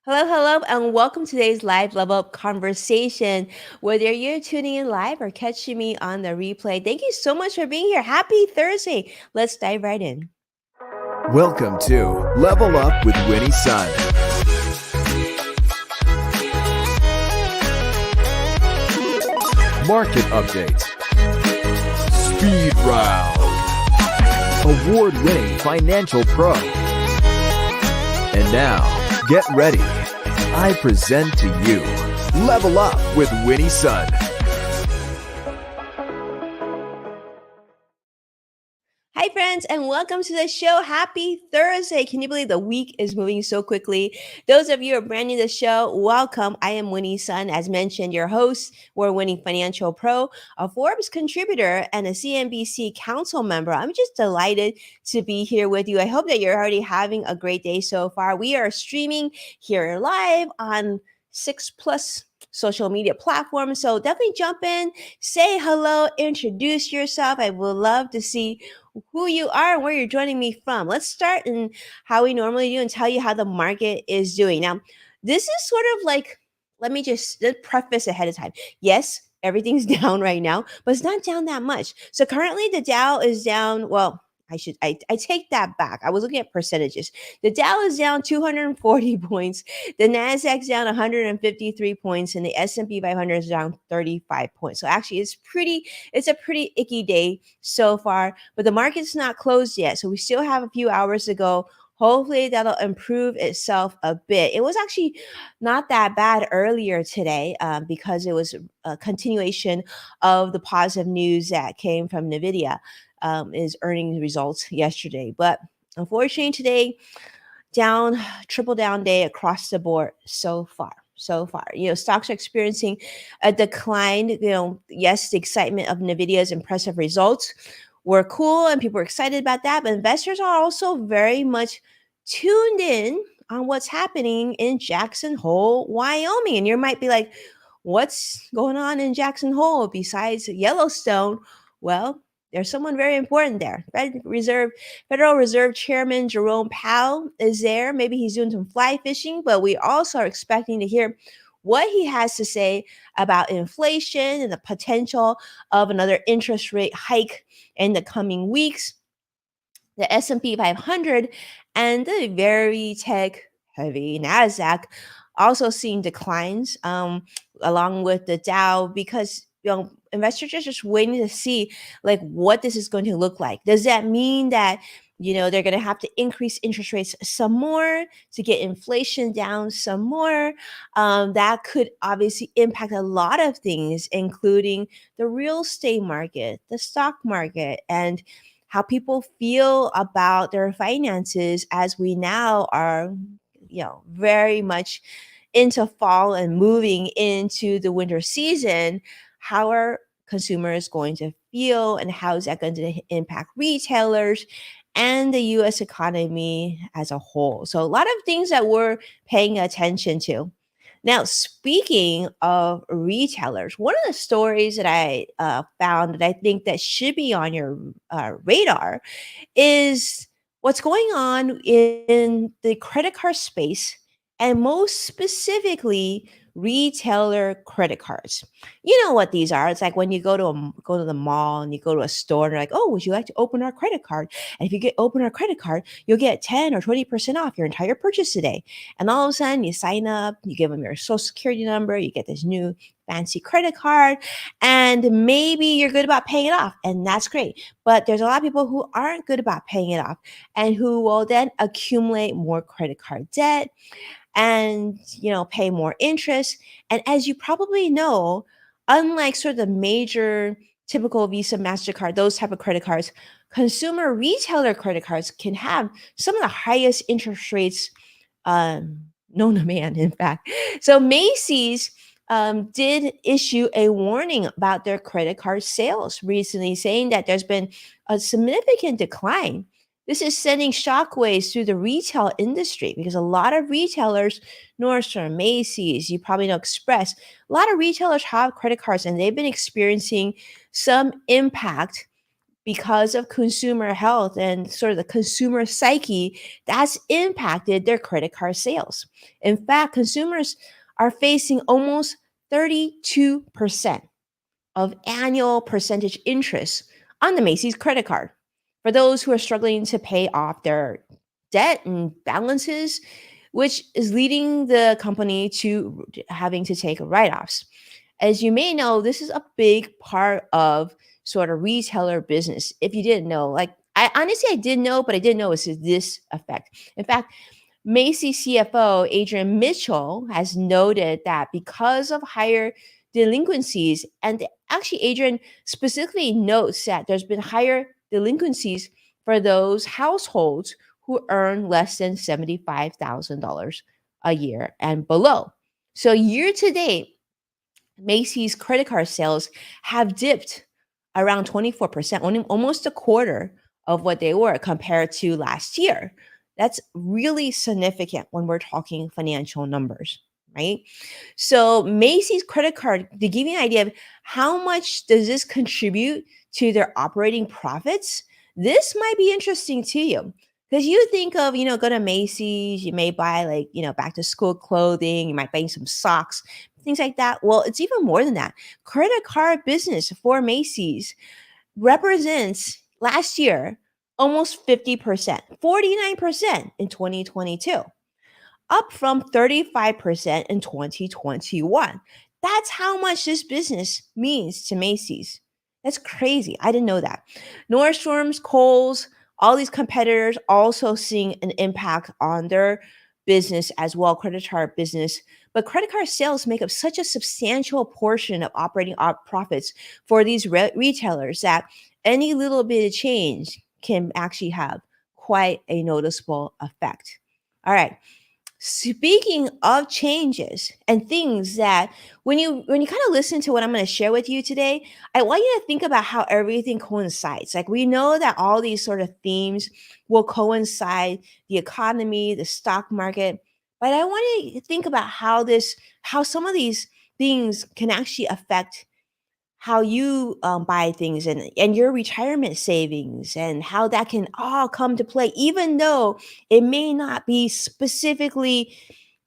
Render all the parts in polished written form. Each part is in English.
Hello, hello, and welcome to today's live level up conversation. Whether you're tuning in live or catching me on the replay, thank you so much for being here. Happy Thursday. Let's dive right in. Welcome to Level Up with Winnie Sun. Market update. Speed round. Award-winning financial pro. And now, get ready. I present to you Level Up with Winnie Sun. Hi, friends, and welcome to the show. Happy Thursday. Can you believe the week is moving so quickly? Those of you who are brand new to the show, welcome. I am Winnie Sun, as mentioned, your host, award winning financial pro, a Forbes contributor, and a CNBC council member. I'm just delighted to be here with you. I hope that you're already having a great day so far. We are streaming here live on 6+ social media platforms. So definitely jump in, say hello, introduce yourself. I would love to see who you are and where you're joining me from. Let's start in how we normally do and tell you how the market is doing. Now, this is sort of like, let me just preface ahead of time. Yes, everything's down right now, but it's not down that much. So currently the Dow is down, well, I take that back. I was looking at percentages. The Dow is down 240 points. The Nasdaq's down 153 points, and the S&P 500 is down 35 points. So actually, it's a pretty icky day so far. But the market's not closed yet, so we still have a few hours to go. Hopefully, that'll improve itself a bit. It was actually not that bad earlier today because it was a continuation of the positive news that came from NVIDIA is earnings results yesterday. But unfortunately, today, down, triple down day across the board so far. So far, stocks are experiencing a decline. Yes, the excitement of Nvidia's impressive results were cool, and people were excited about that. But investors are also very much tuned in on what's happening in Jackson Hole, Wyoming. And you might be like, "What's going on in Jackson Hole besides Yellowstone?" Well, there's someone very important there. Federal Reserve Chairman Jerome Powell is there. Maybe he's doing some fly fishing, but we also are expecting to hear what he has to say about inflation and the potential of another interest rate hike in the coming weeks. The S&P 500 and the very tech heavy Nasdaq also seeing declines along with the Dow because investors are just waiting to see like what this is going to look like. Does that mean that they're going to have to increase interest rates some more to get inflation down some more? That could obviously impact a lot of things, including the real estate market, the stock market, and how people feel about their finances as we now are, very much into fall and moving into the winter season. How are consumers going to feel, and how is that going to impact retailers and the US economy as a whole? So, a lot of things that we're paying attention to. Now, speaking of retailers, one of the stories that I found that I think that should be on your radar is what's going on in the credit card space, and most specifically retailer credit cards. You know what these are? It's like when you go to the mall and you go to a store and they're like, "Oh, would you like to open our credit card? And if you open our credit card, you'll get 10 or 20% off your entire purchase today." And all of a sudden, you sign up, you give them your social security number, you get this new fancy credit card, and maybe you're good about paying it off, and that's great. But there's a lot of people who aren't good about paying it off and who will then accumulate more credit card debt and pay more interest. And as you probably know, unlike sort of the major typical Visa, MasterCard, those type of credit cards, consumer retailer credit cards can have some of the highest interest rates known to man, in fact. So Macy's did issue a warning about their credit card sales recently, saying that there's been a significant decline. This is sending shockwaves through the retail industry because a lot of retailers, Nordstrom, Macy's, you probably know Express, a lot of retailers have credit cards and they've been experiencing some impact because of consumer health and sort of the consumer psyche that's impacted their credit card sales. In fact, consumers are facing almost 32% of annual percentage interest on the Macy's credit card. For those who are struggling to pay off their debt and balances, which is leading the company to having to take write offs. As you may know, this is a big part of sort of retailer business. If you didn't know, like I honestly I did know, but I didn't know it was this effect. In fact, Macy CFO Adrian Mitchell has noted that because of higher delinquencies, and actually, Adrian specifically notes that there's been higher delinquencies for those households who earn less than $75,000 a year and below. So, year to date, Macy's credit card sales have dipped around 24%, only almost a quarter of what they were compared to last year. That's really significant when we're talking financial numbers, right? So Macy's credit card, to give you an idea of how much does this contribute to their operating profits, this might be interesting to you. Because you think of, go to Macy's, you may buy like, back to school clothing, you might buy some socks, things like that. Well, it's even more than that. Credit card business for Macy's represents last year almost 50%, 49% in 2022, up from 35% in 2021. That's how much this business means to Macy's. That's crazy. I didn't know that. Nordstrom's, Kohl's, all these competitors also seeing an impact on their business as well, credit card business. But credit card sales make up such a substantial portion of operating profits for these retailers that any little bit of change can actually have quite a noticeable effect. All right. Speaking of changes and things that when you kind of listen to what I'm going to share with you today, I want you to think about how everything coincides. Like we know that all these sort of themes will coincide, the economy, the stock market, but I want you to think about how some of these things can actually affect how you buy things and your retirement savings and how that can all come to play, even though it may not be specifically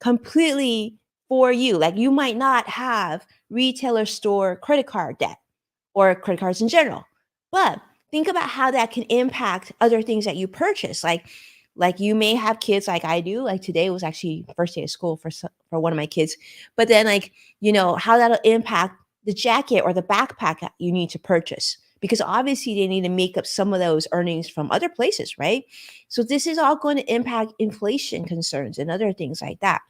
completely for you. Like you might not have retailer store credit card debt or credit cards in general. But think about how that can impact other things that you purchase. Like you may have kids like I do. Like today was actually first day of school for one of my kids. But then how that'll impact the jacket or the backpack that you need to purchase because obviously they need to make up some of those earnings from other places, right? So this is all going to impact inflation concerns and other things like that.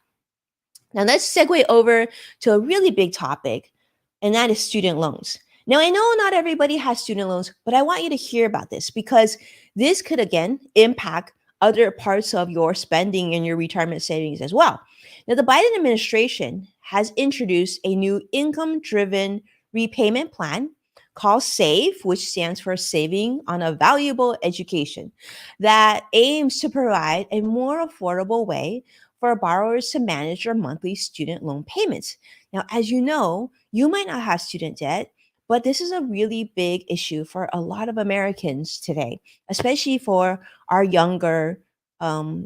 Now let's segue over to a really big topic, and that is student loans. Now, I know not everybody has student loans, but I want you to hear about this because this could again impact other parts of your spending and your retirement savings as well. Now, the Biden administration has introduced a new income driven repayment plan called SAVE, which stands for Saving on a Valuable Education, that aims to provide a more affordable way for borrowers to manage their monthly student loan payments. Now, as you know, you might not have student debt, but this is a really big issue for a lot of Americans today, especially for our younger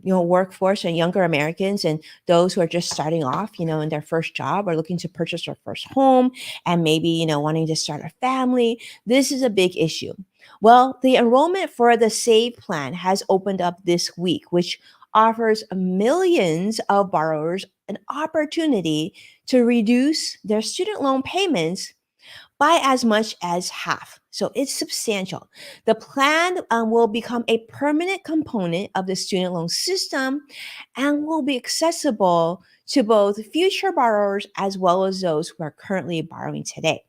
workforce and younger Americans and those who are just starting off, in their first job or looking to purchase their first home and maybe, wanting to start a family. This is a big issue. Well, the enrollment for the SAVE plan has opened up this week, which offers millions of borrowers an opportunity to reduce their student loan payments by as much as half. So it's substantial. The plan will become a permanent component of the student loan system and will be accessible to both future borrowers as well as those who are currently borrowing today.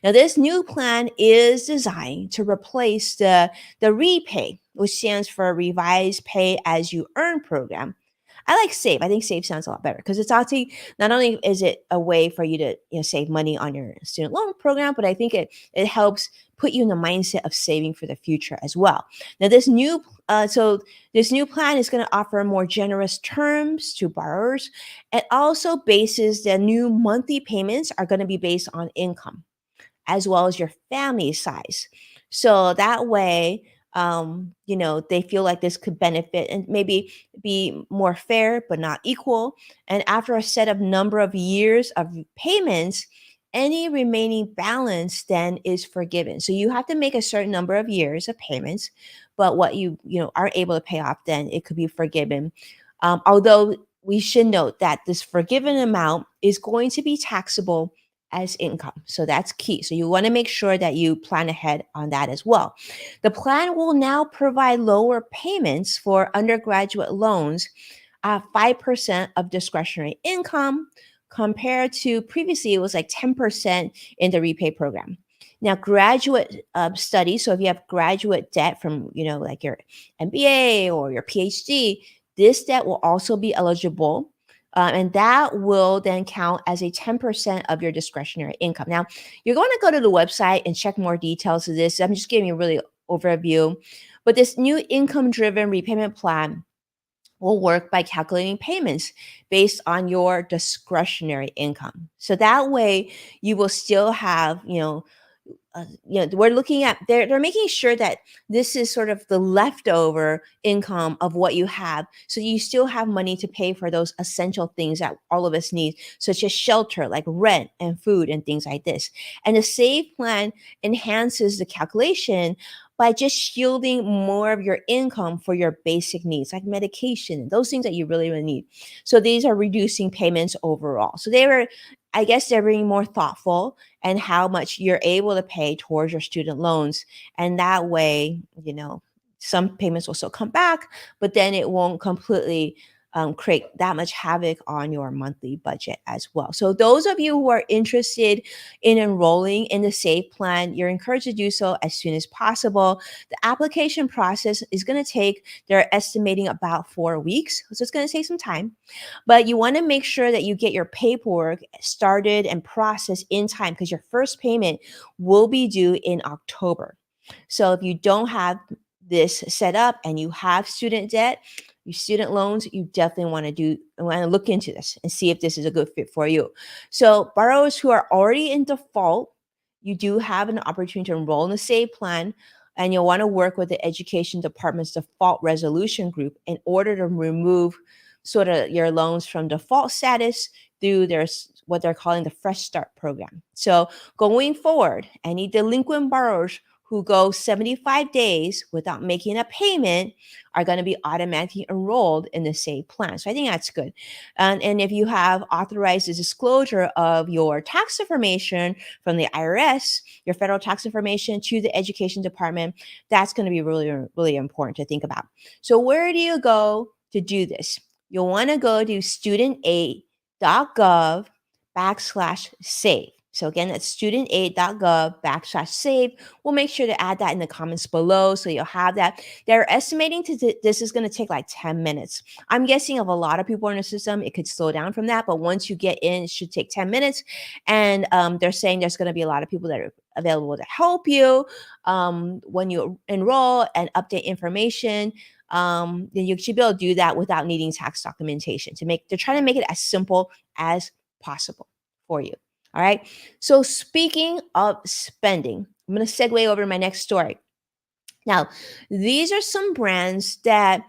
Now, this new plan is designed to replace the REPAY, which stands for Revised Pay as You Earn program. I like Save. I think Save sounds a lot better because it's actually not only is it a way for you to save money on your student loan program, but I think it helps put you in the mindset of saving for the future as well. Now, this new plan is going to offer more generous terms to borrowers. It also bases the new monthly payments are going to be based on income as well as your family size. So that way, they feel like this could benefit and maybe be more fair but not equal. And after a set of number of years of payments, any remaining balance then is forgiven. So you have to make a certain number of years of payments, but what you are able to pay off, then it could be forgiven. Although we should note that this forgiven amount is going to be taxable as income. So that's key. So you want to make sure that you plan ahead on that as well. The plan will now provide lower payments for undergraduate loans at 5% of discretionary income compared to previously it was like 10% in the repay program. Now, graduate studies, so if you have graduate debt from, like your MBA or your PhD, this debt will also be eligible. And that will then count as a 10% of your discretionary income. Now, you're going to go to the website and check more details of this. I'm just giving you a really overview. But this new income driven repayment plan will work by calculating payments based on your discretionary income. So that way you will still have, we're looking at they're making sure that this is sort of the leftover income of what you have, so you still have money to pay for those essential things that all of us need, such as shelter, like rent and food and things like this. And the save plan enhances the calculation by just shielding more of your income for your basic needs like medication and those things that you really need. So these are reducing payments overall. So I guess they're being more thoughtful and how much you're able to pay towards your student loans. And that way, some payments will still come back, but then it won't completely create that much havoc on your monthly budget as well. So, those of you who are interested in enrolling in the SAVE plan, you're encouraged to do so as soon as possible. The application process is going to take, they're estimating about 4 weeks. So, it's going to take some time, but you want to make sure that you get your paperwork started and processed in time because your first payment will be due in October. So if you don't have this set up and you have student debt, your student loans, you definitely want to look into this and see if this is a good fit for you. So borrowers who are already in default, you do have an opportunity to enroll in the SAVE plan, and you'll want to work with the education department's default resolution group in order to remove sort of your loans from default status through what they're calling the Fresh Start program. So going forward, any delinquent borrowers who go 75 days without making a payment are going to be automatically enrolled in the SAVE plan. So I think that's good. And if you have authorized the disclosure of your tax information from the IRS, your federal tax information to the education department, that's going to be really, really important to think about. So where do you go to do this? You'll want to go to studentaid.gov/save. So again, that's studentaid.gov/save. We'll make sure to add that in the comments below so you'll have that. They're estimating this is going to take like 10 minutes. I'm guessing if a lot of people are in the system, it could slow down from that. But once you get in, it should take 10 minutes. And they're saying there's going to be a lot of people that are available to help you when you enroll and update information. Then you should be able to do that without needing tax documentation. They're trying to make it as simple as possible for you. All right. So speaking of spending, I'm going to segue over to my next story. Now, these are some brands that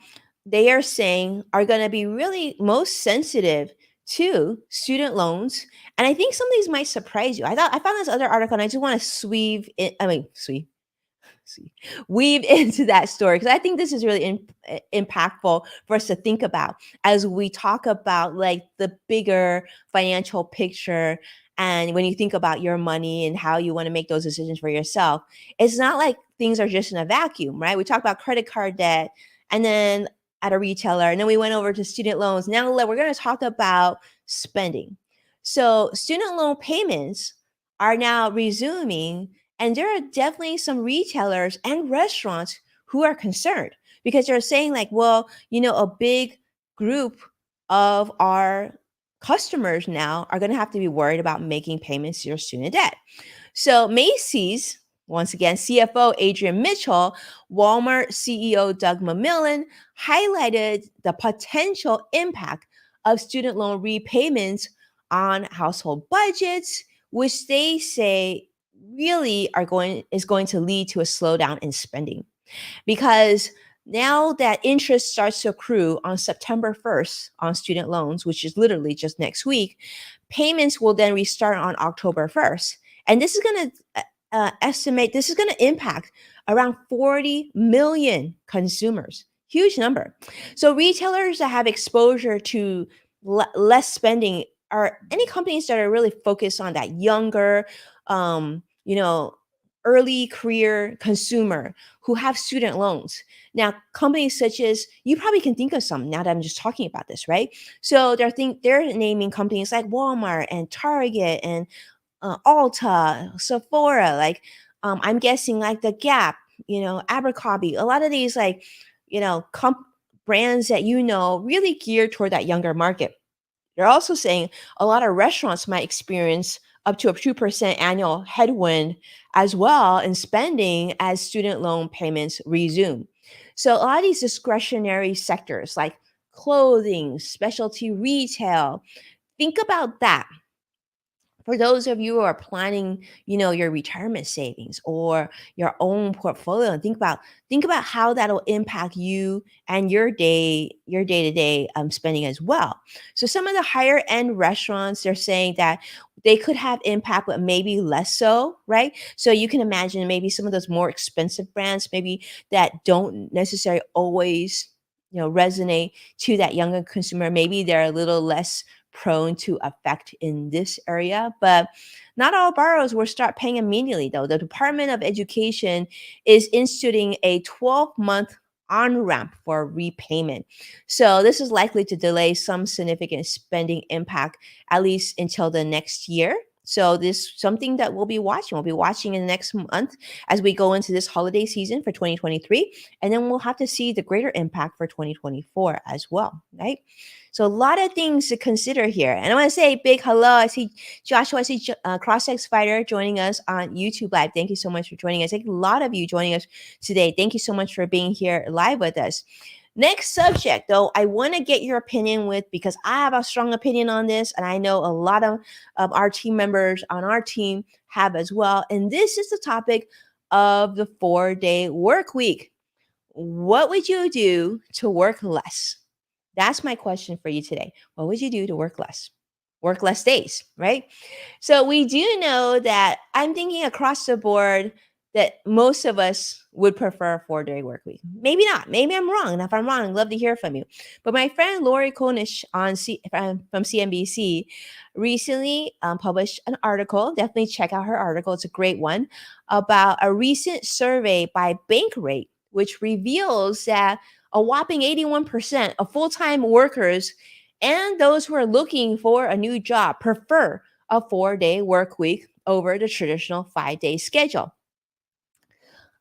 they are saying are going to be really most sensitive to student loans. And I think some of these might surprise you. I found this other article and I just want to weave into that story because I think this is really impactful for us to think about as we talk about like the bigger financial picture. And when you think about your money and how you want to make those decisions for yourself, it's not like things are just in a vacuum, right? We talked about credit card debt and then at a retailer, and then we went over to student loans. Now we're going to talk about spending. So student loan payments are now resuming, and there are definitely some retailers and restaurants who are concerned because they're saying, like, well, a big group of our customers now are going to have to be worried about making payments to your student debt. So Macy's, once again, CFO Adrian Mitchell, Walmart CEO Doug McMillon highlighted the potential impact of student loan repayments on household budgets, which they say really are going is going to lead to a slowdown in spending, because now that interest starts to accrue on September 1st on student loans, which is literally just next week, payments will then restart on October 1st. And this is going to estimate, this is going to impact around 40 million consumers. Huge number. So retailers that have exposure to less spending are any companies that are really focused on that younger, you know, early career consumer who have student loans. Now, companies such as, you probably can think of some now that I'm just talking about this, right? So they're naming companies like Walmart and Target and Ulta, Sephora, like I'm guessing like the Gap, Abercrombie, a lot of these like, brands that really geared toward that younger market. They're also saying a lot of restaurants might experience up to a 2% annual headwind as well in spending as student loan payments resume. So a lot of these discretionary sectors like clothing, specialty retail, think about that. For those of you who are planning, your retirement savings or your own portfolio, and think about how that'll impact you and your day-to-day spending as well. So some of the higher end restaurants, they're saying that they could have impact, but maybe less so, right? So you can imagine maybe some of those more expensive brands, maybe that don't necessarily always resonate to that younger consumer. Maybe they're a little less prone to affect in this area. But not all borrowers will start paying immediately, though. The Department of Education is instituting a 12-month on ramp for repayment. So this is likely to delay some significant spending impact, at least until the next year. So this is something that we'll be watching. We'll be watching in the next month as we go into this holiday season for 2023. And then we'll have to see the greater impact for 2024 as well, right? So a lot of things to consider here. And I want to say a big hello. I see Joshua, I see CrossX Fighter joining us on YouTube Live. Thank you so much for joining us. I think a lot of you joining us today. Thank you so much for being here live with us. Next subject, though, I want to get your opinion with, because I have a strong opinion on this, and I know a lot of our team members on our team have as well. And this is the topic of the 4-day work week. What would you do to work less? That's my question for you today. What would you do to work less? Work less days, right? So we do know that I'm thinking across the board that most of us would prefer a 4-day work week. Maybe not. Maybe I'm wrong. And if I'm wrong, I'd love to hear from you. But my friend Lori Konish from CNBC recently published an article. Definitely check out her article. It's a great one about a recent survey by Bankrate, which reveals that a whopping 81% of full-time workers and those who are looking for a new job prefer a 4-day work week over the traditional 5-day schedule.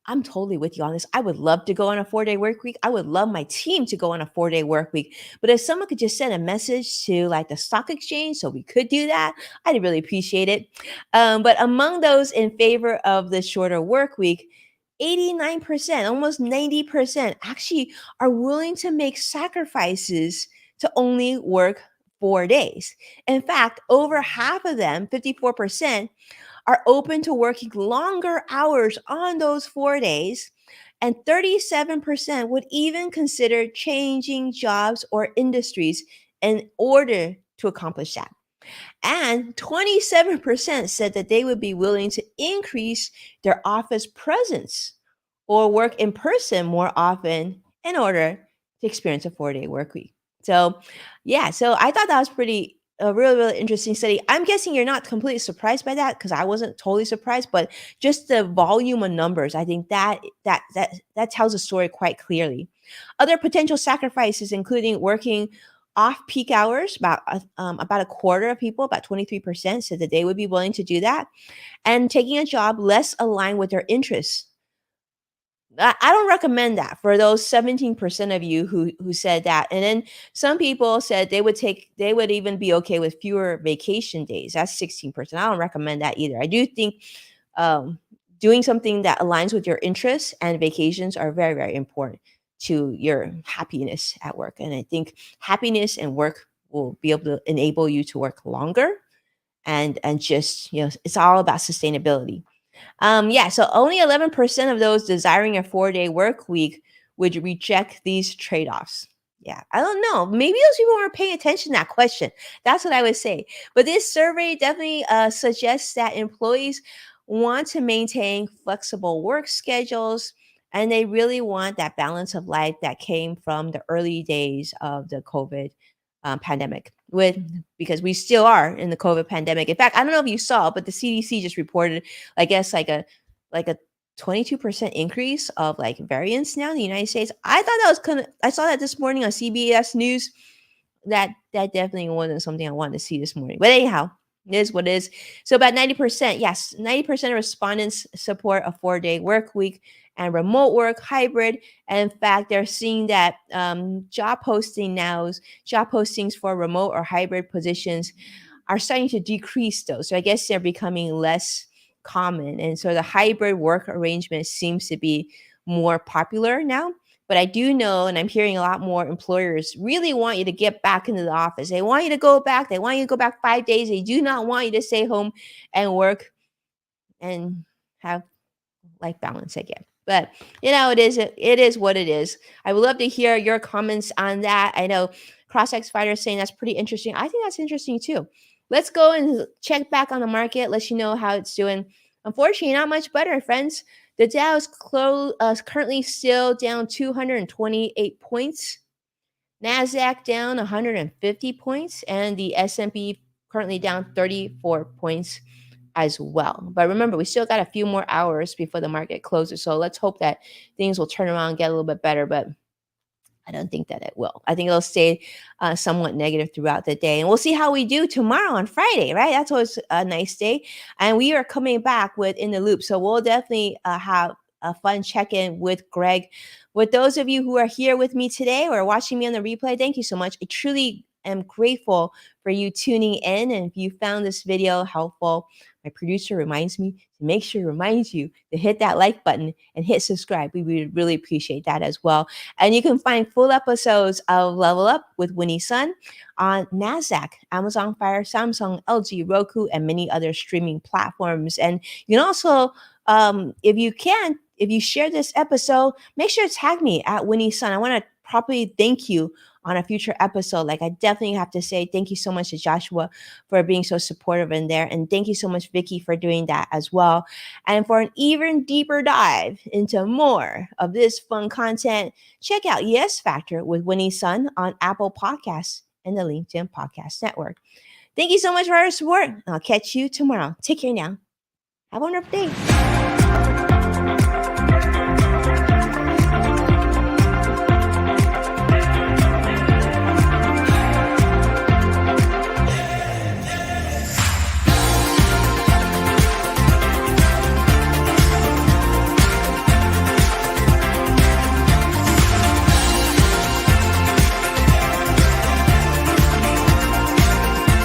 I'm totally with you on this. I would love to go on a 4-day work week. I would love my team to go on a 4-day work week. But if someone could just send a message to like the stock exchange so we could do that, I'd really appreciate it. But among those in favor of the shorter work week, 89%, almost 90% actually are willing to make sacrifices to only work 4 days. In fact, over half of them, 54%, are open to working longer hours on those 4 days. And 37% would even consider changing jobs or industries in order to accomplish that. And 27% said that they would be willing to increase their office presence or work in person more often in order to experience a 4-day work week. So, yeah, so I thought that was pretty a really, really interesting study. I'm guessing you're not completely surprised by that, because I wasn't totally surprised, but just the volume of numbers, I think that tells a story quite clearly. Other potential sacrifices, including working off-peak hours, about a quarter of people, about 23%, said that they would be willing to do that, and taking a job less aligned with their interests. I don't recommend that for those 17% of you who said that. And then some people said they would even be okay with fewer vacation days. That's 16%. I don't recommend that either. I do think um, doing something that aligns with your interests and vacations are very, very important to your happiness at work. And I think happiness and work will be able to enable you to work longer, and just, it's all about sustainability. Yeah, so only 11% of those desiring a 4-day work week would reject these trade offs. Yeah, I don't know. Maybe those people weren't paying attention to that question. That's what I would say. But this survey definitely suggests that employees want to maintain flexible work schedules and they really want that balance of life that came from the early days of the COVID pandemic. With because we still are in the COVID pandemic. In fact, I don't know if you saw, but the CDC just reported I guess like a 22% increase of like variants now in the United States. I thought that was kind of I saw that this morning on CBS News. That definitely wasn't something I wanted to see this morning. But anyhow, it is what it is. So about 90%, yes, 90% of respondents support a 4-day work week and remote work, hybrid. And in fact, they're seeing that job postings for remote or hybrid positions are starting to decrease though. So I guess they're becoming less common. And so the hybrid work arrangement seems to be more popular now. But I do know, and I'm hearing a lot more employers really want you to get back into the office. They want you to go back. They want you to go back 5 days. They do not want you to stay home and work and have life balance again. But it is what it is. I would love to hear your comments on that. I know CrossX Fighter is saying that's pretty interesting. I think that's interesting too. Let's go and check back on the market. Let you know how it's doing. Unfortunately, not much better, friends. The Dow is currently still down 228 points. Nasdaq down 150 points, and the S&P currently down 34 points as well. But remember, we still got a few more hours before the market closes. So let's hope that things will turn around and get a little bit better. But I don't think that it will. I think it'll stay somewhat negative throughout the day. And we'll see how we do tomorrow on Friday, right? That's always a nice day. And we are coming back with In the Loop. So we'll definitely have a fun check in with Greg. With those of you who are here with me today or watching me on the replay, thank you so much. I truly am grateful for you tuning in. And if you found this video helpful, my producer reminds me to make sure he reminds you to hit that like button and hit subscribe. We would really appreciate that as well. And you can find full episodes of Level Up with Winnie Sun on NASDAQ, Amazon Fire, Samsung, LG, Roku, and many other streaming platforms. And you can also, if you share this episode, make sure to tag me at Winnie Sun. I want to properly thank you on a future episode. Like I definitely have to say thank you so much to Joshua for being so supportive in there. And thank you so much, Vicky, for doing that as well. And for an even deeper dive into more of this fun content, check out Yes Factor with Winnie Sun on Apple Podcasts and the LinkedIn Podcast Network. Thank you so much for your support. I'll catch you tomorrow. Take care now. Have a wonderful day.